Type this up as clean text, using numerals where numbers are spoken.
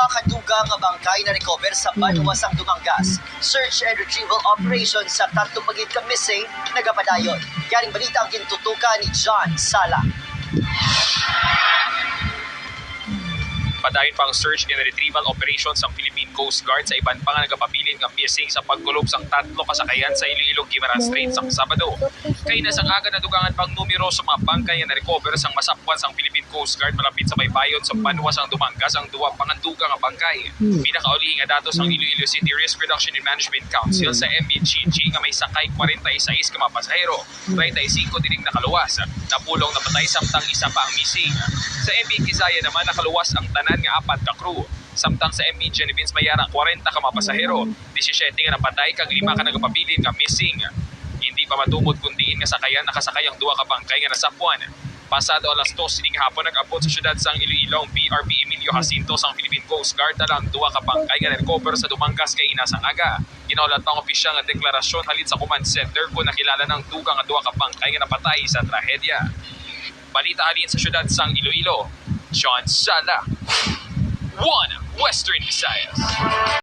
kadugang bangkay na recover sa Banuasang Dumangas. Search and retrieval operation sa tatlong magiging missing nagapadayon. Yaring balita ang gintutukan ni John Sala. Padayon pang search and retrieval operations ang Philippine Coast Guard sa iban pa nga nagapabilin ng missing sa pagkulob sang tatlo kasakayan sa Iloilo Guimaras Strait sang Sabado. Kay nasang aga na dugangan pang numero sa mga bangkay na recover sang masapwan sang Philippine Coast Guard malapit sa baybayon sa Banuasang Dumangas ang duwa panganduga nga bangkay. Pinakauli nga datos ang Iloilo City Risk Reduction and Management Council sa MBGG nga may sakay 46 ka mga pasahero, 35 dinig nakaluwas. Napulong na patay samtang isa pa ang missing. Sa MB Kisaya naman nakaluwas ang tanan nga 4 ka crew. Samtang sa MB Genevieve Mayara 40 ka mga pasahero, 17 nga napatay kag 5 ka nagapabilin nga missing. Hindi pa matumod kundiin nga sakayan nakasakay ang 2 ka bangkay nga nasapuan. Pasado alas 2 dining hapon nag-abot sa syudad sang Iloilo ang PRP Emilio Jacinto sang Philippine Coast Guard dalang 2 ka bangkay nga na-recover sa Dumangas kay inasang aga. Ginaulat pang opisyal nga deklarasyon halin sa command center kung nakilala ng 2 ka bangkay nga napatay sa trahedya. Balita halin sa syudad sang Iloilo. John Sala, 1 Western Visayas.